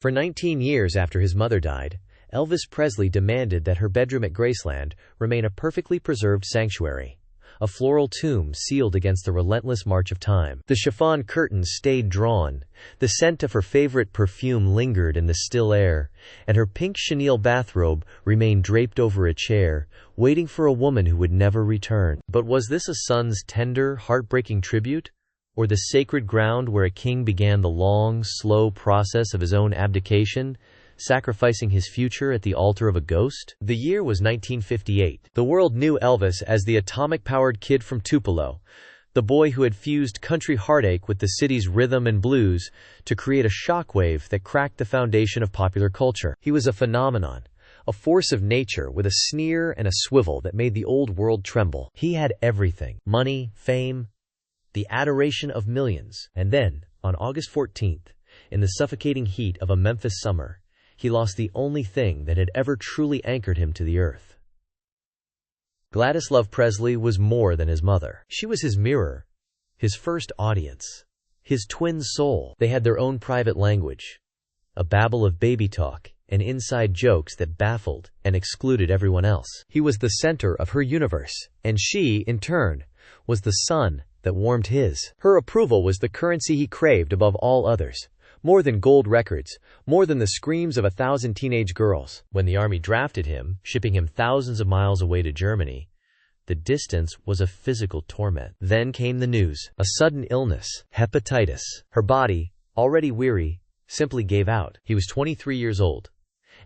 For 19 years after his mother died, Elvis Presley demanded that her bedroom at Graceland remain a perfectly preserved sanctuary, a floral tomb sealed against the relentless march of time. The chiffon curtains stayed drawn, the scent of her favorite perfume lingered in the still air, and her pink chenille bathrobe remained draped over a chair, waiting for a woman who would never return. But was this a son's tender, heartbreaking tribute? Or the sacred ground where a king began the long, slow process of his own abdication, sacrificing his future at the altar of a ghost? The year was 1958. The world knew Elvis as the atomic-powered kid from Tupelo, the boy who had fused country heartache with the city's rhythm and blues to create a shockwave that cracked the foundation of popular culture. He was a phenomenon, a force of nature with a sneer and a swivel that made the old world tremble. He had everything: money, fame, the adoration of millions. And then, on August 14th, in the suffocating heat of a Memphis summer, he lost the only thing that had ever truly anchored him to the earth. Gladys Love Presley was more than his mother. She was his mirror, his first audience, his twin soul. They had their own private language, a babble of baby talk and inside jokes that baffled and excluded everyone else. He was the center of her universe, and she, in turn, was the sun that warmed his. Her approval was the currency he craved above all others. More than gold records, more than the screams of 1,000 teenage girls. When the army drafted him, shipping him thousands of miles away to Germany, the distance was a physical torment. Then came the news: a sudden illness, hepatitis. Her body, already weary, simply gave out. He was 23 years old,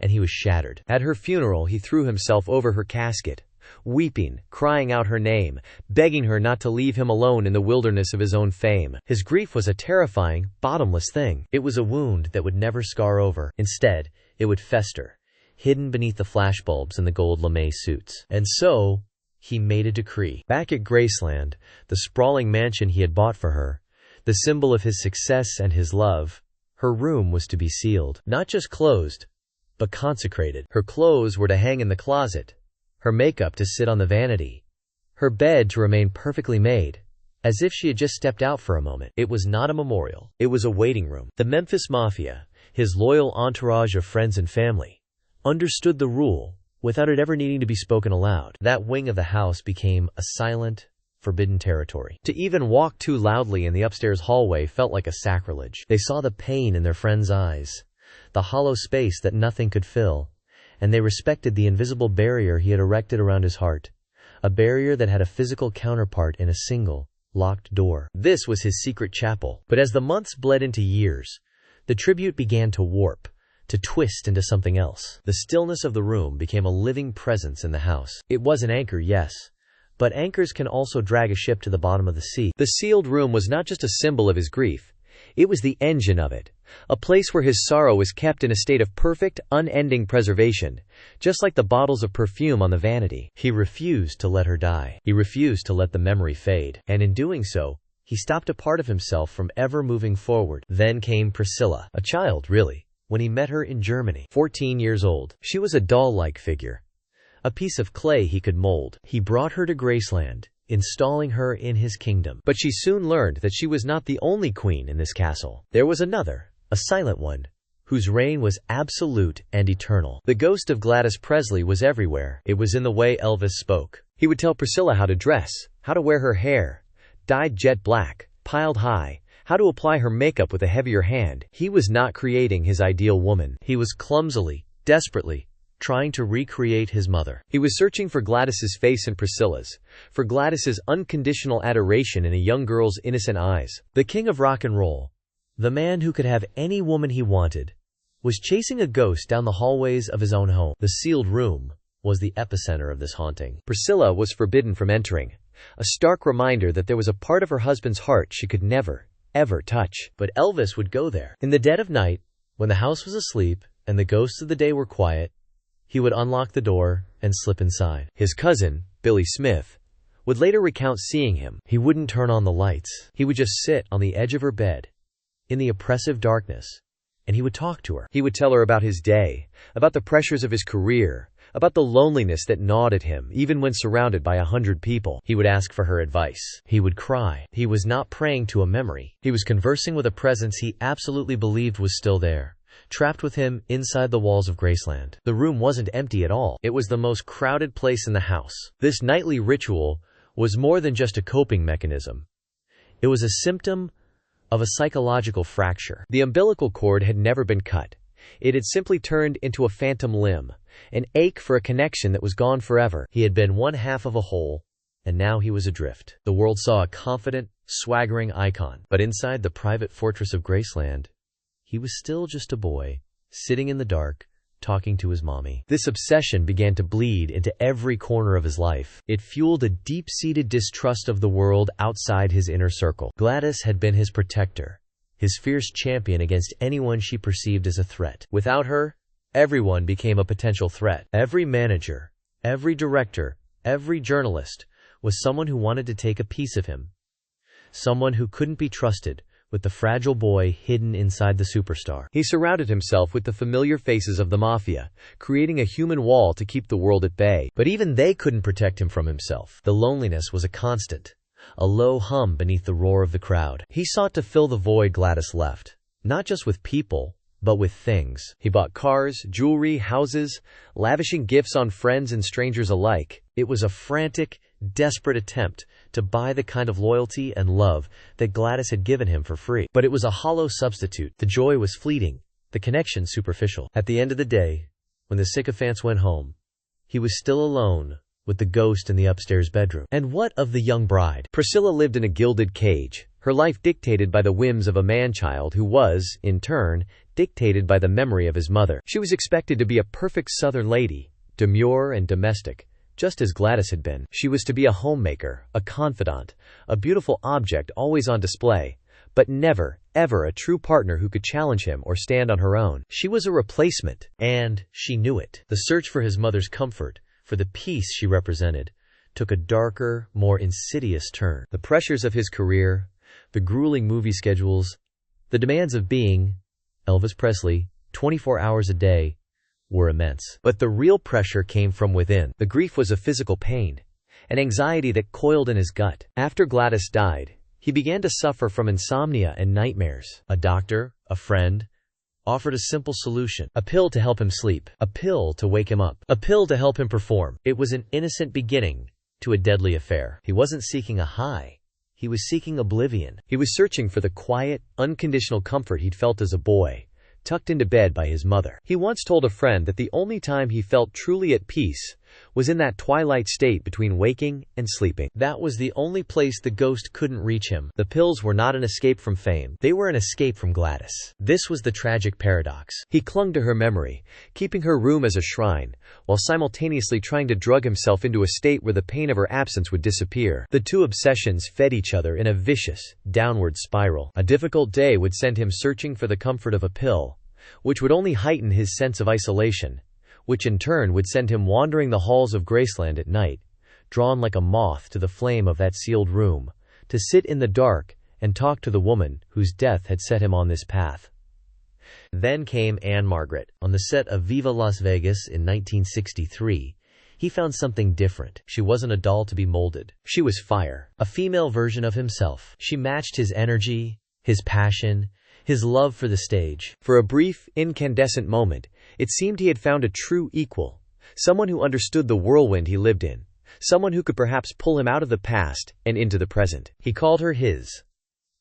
and he was shattered. At her funeral, he threw himself over her casket, weeping, crying out her name, begging her not to leave him alone in the wilderness of his own fame. His grief was a terrifying, bottomless thing. It was a wound that would never scar over. Instead, it would fester, hidden beneath the flashbulbs and the gold lame suits. And so, he made a decree. Back at Graceland, the sprawling mansion he had bought for her, the symbol of his success and his love, her room was to be sealed. Not just closed, but consecrated. Her clothes were to hang in the closet, her makeup to sit on the vanity, her bed to remain perfectly made, as if she had just stepped out for a moment. It was not a memorial. It was a waiting room. The Memphis Mafia, his loyal entourage of friends and family, understood the rule without it ever needing to be spoken aloud. That wing of the house became a silent, forbidden territory. To even walk too loudly in the upstairs hallway felt like a sacrilege. They saw the pain in their friend's eyes, the hollow space that nothing could fill, and they respected the invisible barrier he had erected around his heart, a barrier that had a physical counterpart in a single, locked door. This was his secret chapel. But as the months bled into years, the tribute began to warp, to twist into something else. The stillness of the room became a living presence in the house. It was an anchor, yes, but anchors can also drag a ship to the bottom of the sea. The sealed room was not just a symbol of his grief, it was the engine of it, a place where his sorrow was kept in a state of perfect, unending preservation, just like the bottles of perfume on the vanity. He refused to let her die. He refused to let the memory fade. And in doing so, he stopped a part of himself from ever moving forward. Then came Priscilla, a child, really, when he met her in Germany. 14 years old, she was a doll-like figure, a piece of clay he could mold. He brought her to Graceland, installing her in his kingdom. But she soon learned that she was not the only queen in this castle. There was another, a silent one, whose reign was absolute and eternal. The ghost of Gladys Presley was everywhere. It was in the way Elvis spoke. He would tell Priscilla how to dress, how to wear her hair, dyed jet black, piled high, how to apply her makeup with a heavier hand. He was not creating his ideal woman. He was clumsily, desperately, trying to recreate his mother. He was searching for Gladys's face in Priscilla's, for Gladys's unconditional adoration in a young girl's innocent eyes. The king of rock and roll, the man who could have any woman he wanted, was chasing a ghost down the hallways of his own home. The sealed room was the epicenter of this haunting. Priscilla was forbidden from entering, a stark reminder that there was a part of her husband's heart she could never, ever touch. But Elvis would go there. In the dead of night, when the house was asleep and the ghosts of the day were quiet, he would unlock the door and slip inside. His cousin, Billy Smith, would later recount seeing him. He wouldn't turn on the lights. He would just sit on the edge of her bed, in the oppressive darkness, and he would talk to her. He would tell her about his day, about the pressures of his career, about the loneliness that gnawed at him, even when surrounded by 100 people. He would ask for her advice. He would cry. He was not praying to a memory. He was conversing with a presence he absolutely believed was still there, trapped with him inside the walls of Graceland. The room wasn't empty at all. It was the most crowded place in the house. This nightly ritual was more than just a coping mechanism. It was a symptom of a psychological fracture. The umbilical cord had never been cut. It had simply turned into a phantom limb, an ache for a connection that was gone forever. He had been one half of a whole, and now he was adrift. The world saw a confident, swaggering icon. But inside the private fortress of Graceland, he was still just a boy, sitting in the dark, talking to his mommy. This obsession began to bleed into every corner of his life. It fueled a deep-seated distrust of the world outside his inner circle. Gladys had been his protector, his fierce champion against anyone she perceived as a threat. Without her, everyone became a potential threat. Every manager, every director, every journalist was someone who wanted to take a piece of him. Someone who couldn't be trusted with the fragile boy hidden inside the superstar. He surrounded himself with the familiar faces of the mafia, creating a human wall to keep the world at bay. But even they couldn't protect him from himself. The loneliness was a constant, a low hum beneath the roar of the crowd. He sought to fill the void Gladys left, not just with people, but with things. He bought cars, jewelry, houses, lavishing gifts on friends and strangers alike. It was a frantic, desperate attempt to buy the kind of loyalty and love that Gladys had given him for free. But it was a hollow substitute. The joy was fleeting, the connection superficial. At the end of the day, when the sycophants went home, he was still alone with the ghost in the upstairs bedroom. And what of the young bride? Priscilla lived in a gilded cage, her life dictated by the whims of a man-child who was, in turn, dictated by the memory of his mother. She was expected to be a perfect Southern lady, demure and domestic, just as Gladys had been. She was to be a homemaker, a confidant, a beautiful object always on display, but never, ever a true partner who could challenge him or stand on her own. She was a replacement, and she knew it. The search for his mother's comfort, for the peace she represented, took a darker, more insidious turn. The pressures of his career, the grueling movie schedules, the demands of being Elvis Presley, 24 hours a day, were immense. But the real pressure came from within. The grief was a physical pain, an anxiety that coiled in his gut. After Gladys died, he began to suffer from insomnia and nightmares. A doctor, a friend, offered a simple solution. A pill to help him sleep. A pill to wake him up. A pill to help him perform. It was an innocent beginning to a deadly affair. He wasn't seeking a high. He was seeking oblivion. He was searching for the quiet, unconditional comfort he'd felt as a boy, tucked into bed by his mother. He once told a friend that the only time he felt truly at peace was in that twilight state between waking and sleeping. That was the only place the ghost couldn't reach him. The pills were not an escape from fame. They were an escape from Gladys. This was the tragic paradox. He clung to her memory, keeping her room as a shrine, while simultaneously trying to drug himself into a state where the pain of her absence would disappear. The two obsessions fed each other in a vicious, downward spiral. A difficult day would send him searching for the comfort of a pill, which would only heighten his sense of isolation, which in turn would send him wandering the halls of Graceland at night, drawn like a moth to the flame of that sealed room, to sit in the dark and talk to the woman whose death had set him on this path. Then came Anne Margaret. On the set of Viva Las Vegas in 1963, he found something different. She wasn't a doll to be molded. She was fire, a female version of himself. She matched his energy, his passion, his love for the stage. For a brief, incandescent moment, it seemed he had found a true equal, someone who understood the whirlwind he lived in, someone who could perhaps pull him out of the past and into the present. He called her his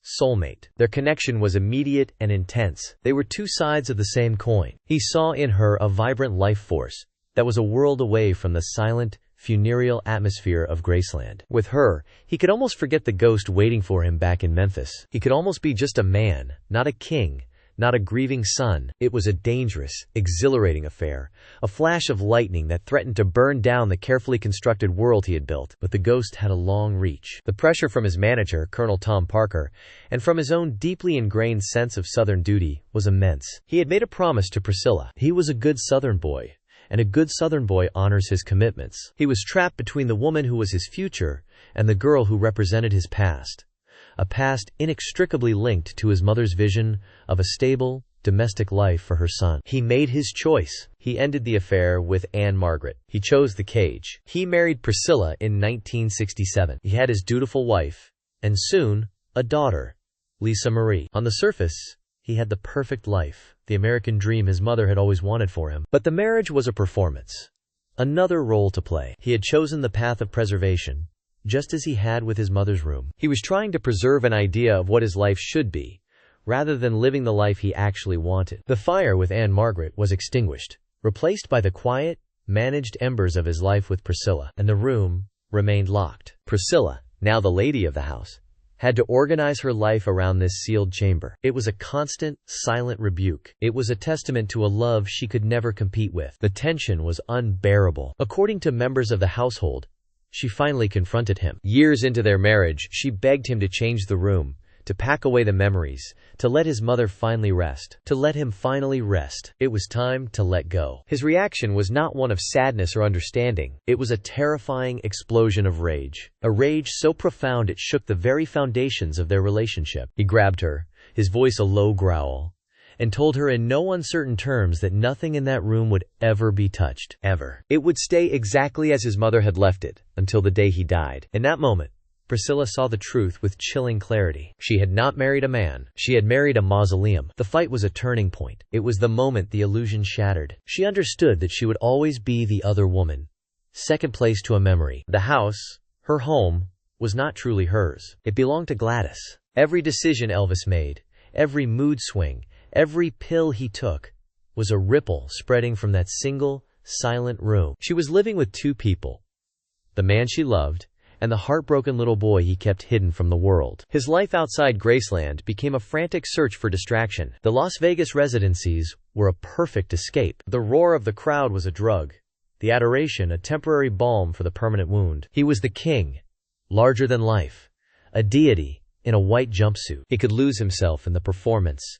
soulmate. Their connection was immediate and intense. They were two sides of the same coin. He saw in her a vibrant life force that was a world away from the silent, funereal atmosphere of Graceland. With her, he could almost forget the ghost waiting for him back in Memphis. He could almost be just a man, not a king, not a grieving son. It was a dangerous, exhilarating affair, a flash of lightning that threatened to burn down the carefully constructed world he had built. But the ghost had a long reach. The pressure from his manager, Colonel Tom Parker, and from his own deeply ingrained sense of Southern duty was immense. He had made a promise to Priscilla. He was a good Southern boy, and a good Southern boy honors his commitments. He was trapped between the woman who was his future and the girl who represented his past, a past inextricably linked to his mother's vision of a stable, domestic life for her son. He made his choice. He ended the affair with Anne Margaret. He chose the cage. He married Priscilla in 1967. He had his dutiful wife, and soon, a daughter, Lisa Marie. On the surface, He had the perfect life, the American dream his mother had always wanted for him. But the marriage was a performance. Another role to play. He had chosen the path of preservation, just as he had with his mother's room. He was trying to preserve an idea of what his life should be, rather than living the life he actually wanted. The fire with Anne Margaret was extinguished, replaced by the quiet, managed embers of his life with Priscilla, and the room remained locked. Priscilla, now the lady of the house, had to organize her life around this sealed chamber. It was a constant, silent rebuke. It was a testament to a love she could never compete with. The tension was unbearable. According to members of the household, she finally confronted him. Years into their marriage, she begged him to change the room, to pack away the memories, to let his mother finally rest, to let him finally rest. It was time to let go. His reaction was not one of sadness or understanding. It was a terrifying explosion of rage. A rage so profound it shook the very foundations of their relationship. He grabbed her, his voice a low growl, and told her in no uncertain terms that nothing in that room would ever be touched. Ever. It would stay exactly as his mother had left it, until the day he died. In that moment, Priscilla saw the truth with chilling clarity. She had not married a man. She had married a mausoleum. The fight was a turning point. It was the moment the illusion shattered. She understood that she would always be the other woman, second place to a memory. The house, her home, was not truly hers. It belonged to Gladys. Every decision Elvis made, every mood swing, every pill he took, was a ripple spreading from that single, silent room. She was living with two people: the man she loved, and the heartbroken little boy he kept hidden from the world. His life outside Graceland became a frantic search for distraction. The Las Vegas residencies were a perfect escape. The roar of the crowd was a drug, the adoration a temporary balm for the permanent wound. He was the king, larger than life, a deity in a white jumpsuit. He could lose himself in the performance,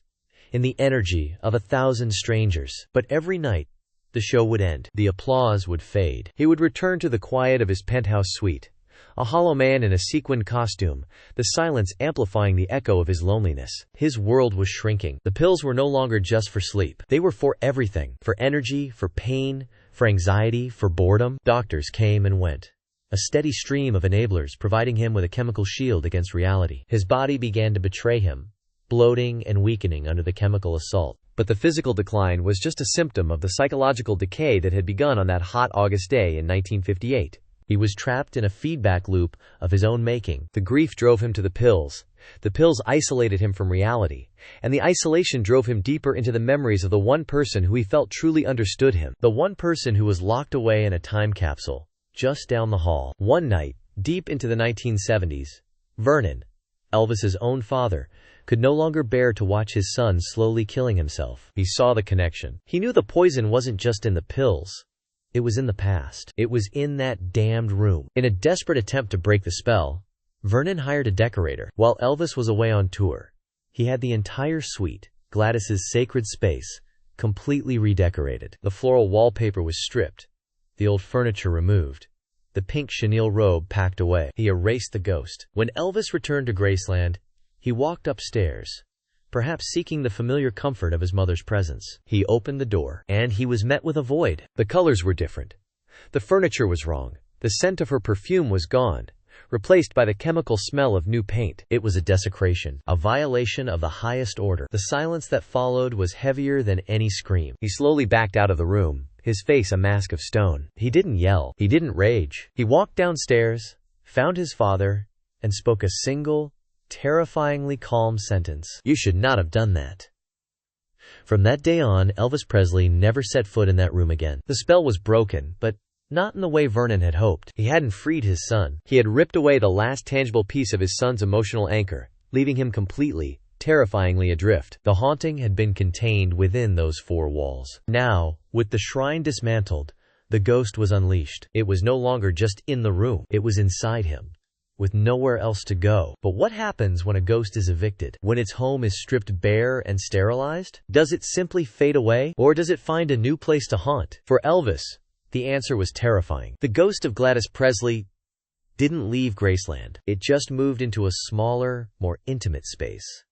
in the energy of 1,000 strangers. But every night, the show would end. The applause would fade. He would return to the quiet of his penthouse suite, a hollow man in a sequined costume, the silence amplifying the echo of his loneliness. His world was shrinking. The pills were no longer just for sleep. They were for everything. For energy, for pain, for anxiety, for boredom. Doctors came and went, a steady stream of enablers providing him with a chemical shield against reality. His body began to betray him, bloating and weakening under the chemical assault. But the physical decline was just a symptom of the psychological decay that had begun on that hot August day in 1958. He was trapped in a feedback loop of his own making. The grief drove him to the pills. The pills isolated him from reality, and the isolation drove him deeper into the memories of the one person who he felt truly understood him. The one person who was locked away in a time capsule, just down the hall. One night, deep into the 1970s, Vernon, Elvis's own father, could no longer bear to watch his son slowly killing himself. He saw the connection. He knew the poison wasn't just in the pills. It was in the past. It was in that damned room. In a desperate attempt to break the spell, Vernon hired a decorator. While Elvis was away on tour, he had the entire suite, Gladys's sacred space, completely redecorated. The floral wallpaper was stripped, the old furniture removed, the pink chenille robe packed away. He erased the ghost. When Elvis returned to Graceland, he walked upstairs, perhaps seeking the familiar comfort of his mother's presence. He opened the door, and he was met with a void. The colors were different. The furniture was wrong. The scent of her perfume was gone, replaced by the chemical smell of new paint. It was a desecration, a violation of the highest order. The silence that followed was heavier than any scream. He slowly backed out of the room, his face a mask of stone. He didn't yell. He didn't rage. He walked downstairs, found his father, and spoke a single, terrifyingly calm sentence. "You should not have done that." From that day on, Elvis Presley never set foot in that room again. The spell was broken, but not in the way Vernon had hoped. He hadn't freed his son. He had ripped away the last tangible piece of his son's emotional anchor, leaving him completely, terrifyingly adrift. The haunting had been contained within those four walls. Now, with the shrine dismantled, the ghost was unleashed. It was no longer just in the room. It was inside him, with nowhere else to go. But what happens when a ghost is evicted? When its home is stripped bare and sterilized? Does it simply fade away? Or does it find a new place to haunt? For Elvis, the answer was terrifying. The ghost of Gladys Presley didn't leave Graceland. It just moved into a smaller, more intimate space: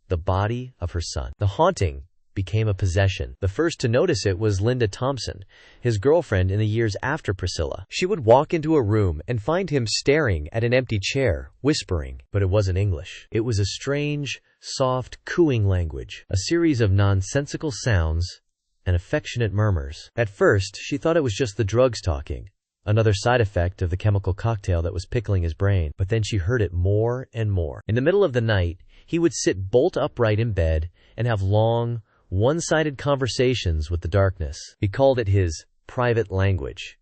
the body of her son. The haunting became a possession. The first to notice it was Linda Thompson, his girlfriend in the years after Priscilla. She would walk into a room and find him staring at an empty chair, whispering, but it wasn't English. It was a strange, soft, cooing language, a series of nonsensical sounds and affectionate murmurs. At first, she thought it was just the drugs talking, another side effect of the chemical cocktail that was pickling his brain. But then she heard it more and more. In the middle of the night, he would sit bolt upright in bed and have long, one-sided conversations with the darkness. He called it his private language.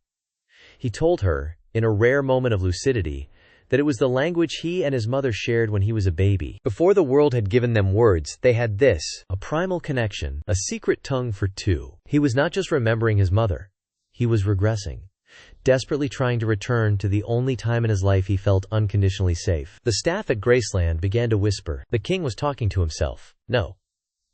He told her, in a rare moment of lucidity, that it was the language he and his mother shared when he was a baby. Before the world had given them words, they had this, a primal connection, a secret tongue for two. He was not just remembering his mother. He was regressing, desperately trying to return to the only time in his life he felt unconditionally safe. The staff at Graceland began to whisper. The king was talking to himself. No.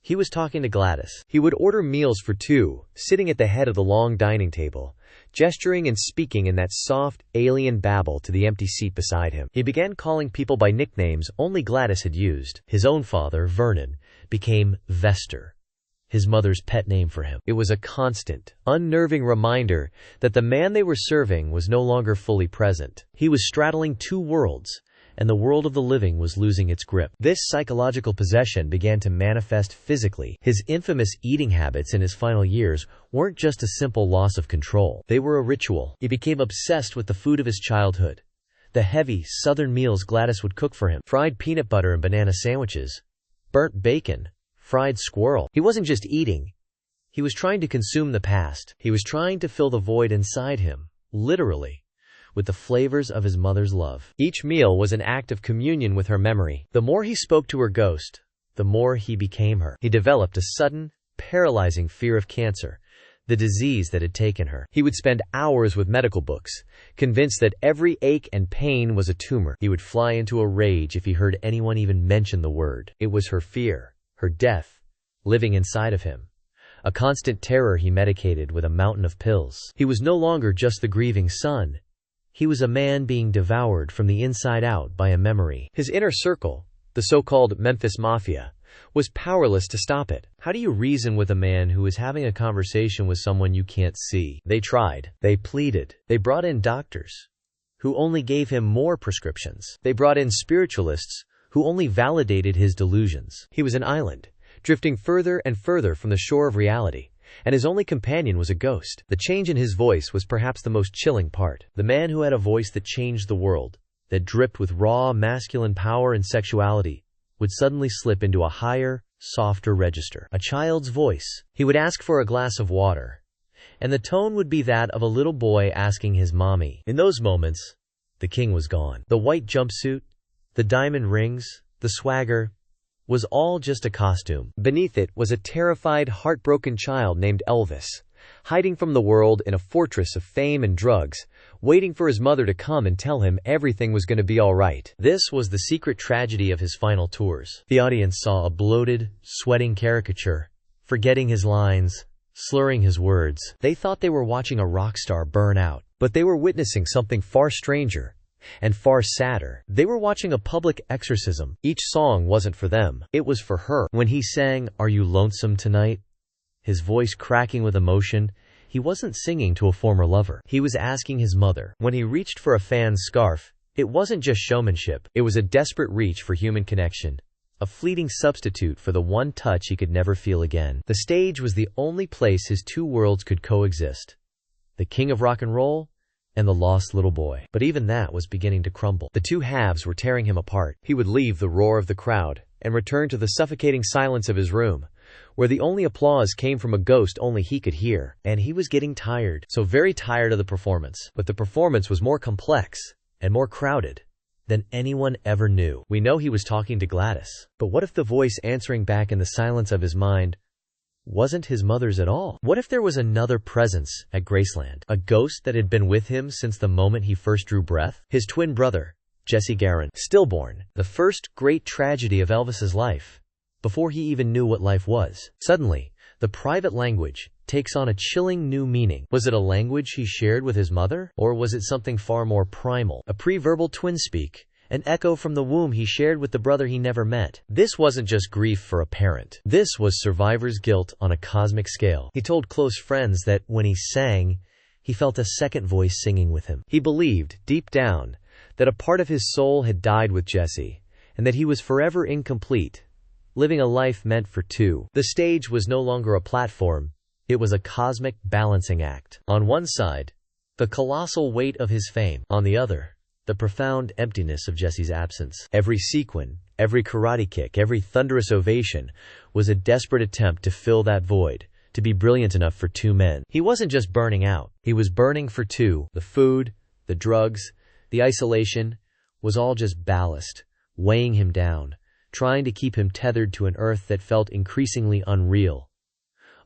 He was talking to Gladys. He would order meals for two, sitting at the head of the long dining table, gesturing and speaking in that soft, alien babble to the empty seat beside him. He began calling people by nicknames only Gladys had used. His own father, Vernon, became Vester, his mother's pet name for him. It was a constant, unnerving reminder that the man they were serving was no longer fully present. He was straddling two worlds, and the world of the living was losing its grip. This psychological possession began to manifest physically. His infamous eating habits in his final years weren't just a simple loss of control. They were a ritual. He became obsessed with the food of his childhood. The heavy, southern meals Gladys would cook for him. Fried peanut butter and banana sandwiches. Burnt bacon. Fried squirrel. He wasn't just eating. He was trying to consume the past. He was trying to fill the void inside him, literally, with the flavors of his mother's love. Each meal was an act of communion with her memory. The more he spoke to her ghost, the more he became her. He developed a sudden, paralyzing fear of cancer, the disease that had taken her. He would spend hours with medical books, convinced that every ache and pain was a tumor. He would fly into a rage if he heard anyone even mention the word. It was her fear, her death, living inside of him. A constant terror he medicated with a mountain of pills. He was no longer just the grieving son. He was a man being devoured from the inside out by a memory. His inner circle, the so-called Memphis Mafia, was powerless to stop it. How do you reason with a man who is having a conversation with someone you can't see? They tried. They pleaded. They brought in doctors, who only gave him more prescriptions. They brought in spiritualists, who only validated his delusions. He was an island, drifting further and further from the shore of reality, and his only companion was a ghost. The change in his voice was perhaps the most chilling part. The man who had a voice that changed the world, that dripped with raw, masculine power and sexuality, would suddenly slip into a higher, softer register. A child's voice. He would ask for a glass of water, and the tone would be that of a little boy asking his mommy. In those moments, the king was gone. The white jumpsuit, the diamond rings, the swagger, was all just a costume. Beneath it was a terrified, heartbroken child named Elvis, hiding from the world in a fortress of fame and drugs, waiting for his mother to come and tell him everything was going to be all right. This was the secret tragedy of his final tours. The audience saw a bloated, sweating caricature, forgetting his lines, slurring his words. They thought they were watching a rock star burn out, but they were witnessing something far stranger and far sadder. They were watching a public exorcism. Each song wasn't for them. It was for her. When he sang, "Are You Lonesome Tonight?" his voice cracking with emotion, he wasn't singing to a former lover. He was asking his mother. When he reached for a fan's scarf, it wasn't just showmanship. It was a desperate reach for human connection, a fleeting substitute for the one touch he could never feel again. The stage was the only place his two worlds could coexist. The king of rock and roll and the lost little boy. But even that was beginning to crumble. The two halves were tearing him apart. He would leave the roar of the crowd and return to the suffocating silence of his room, where the only applause came from a ghost only he could hear. And he was getting tired, so very tired of the performance. But the performance was more complex and more crowded than anyone ever knew. We know he was talking to Gladys. But what if the voice answering back in the silence of his mind wasn't his mother's at all? What if there was another presence at Graceland? A ghost that had been with him since the moment he first drew breath? His twin brother, Jesse Garon, stillborn, the first great tragedy of Elvis's life, before he even knew what life was. Suddenly, the private language takes on a chilling new meaning. Was it a language he shared with his mother? Or was it something far more primal? A pre-verbal twin speak, an echo from the womb he shared with the brother he never met. This wasn't just grief for a parent. This was survivor's guilt on a cosmic scale. He told close friends that when he sang, he felt a second voice singing with him. He believed, deep down, that a part of his soul had died with Jesse, and that he was forever incomplete, living a life meant for two. The stage was no longer a platform, it was a cosmic balancing act. On one side, the colossal weight of his fame. On the other, the profound emptiness of Jesse's absence. Every sequin, every karate kick, every thunderous ovation was a desperate attempt to fill that void, to be brilliant enough for two men. He wasn't just burning out, he was burning for two. The food, the drugs, the isolation was all just ballast, weighing him down, trying to keep him tethered to an earth that felt increasingly unreal.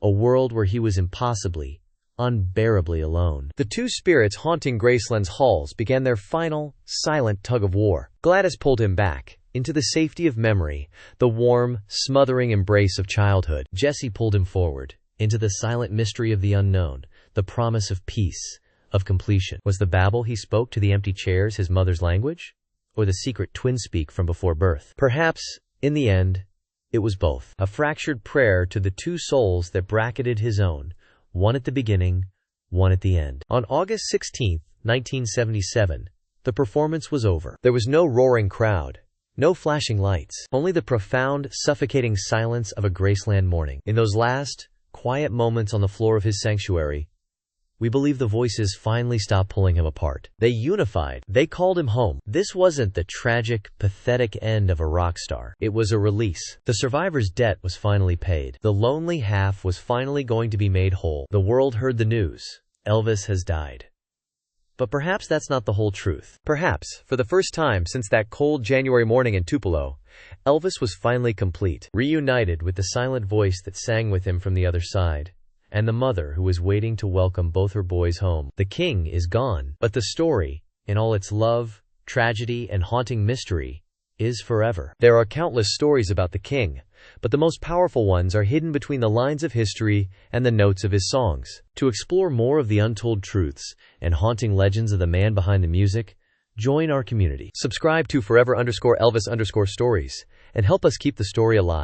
A world where he was impossibly, unbearably alone. The two spirits haunting Graceland's halls began their final, silent tug-of-war. Gladys pulled him back, into the safety of memory, the warm, smothering embrace of childhood. Jesse pulled him forward, into the silent mystery of the unknown, the promise of peace, of completion. Was the babble he spoke to the empty chairs his mother's language? Or the secret twin speak from before birth? Perhaps, in the end, it was both. A fractured prayer to the two souls that bracketed his own, one at the beginning, one at the end. On August 16, 1977, the performance was over. There was no roaring crowd, no flashing lights, only the profound, suffocating silence of a Graceland morning. In those last, quiet moments on the floor of his sanctuary, we believe the voices finally stopped pulling him apart. They unified. They called him home. This wasn't the tragic, pathetic end of a rock star. It was a release. The survivor's debt was finally paid. The lonely half was finally going to be made whole. The world heard the news. Elvis has died. But perhaps that's not the whole truth. Perhaps, for the first time since that cold January morning in Tupelo, Elvis was finally complete, reunited with the silent voice that sang with him from the other side, and the mother who was waiting to welcome both her boys home. The king is gone, but the story, in all its love, tragedy, and haunting mystery, is forever. There are countless stories about the king, but the most powerful ones are hidden between the lines of history and the notes of his songs. To explore more of the untold truths and haunting legends of the man behind the music, join our community. Subscribe to forever_Elvis_stories and help us keep the story alive.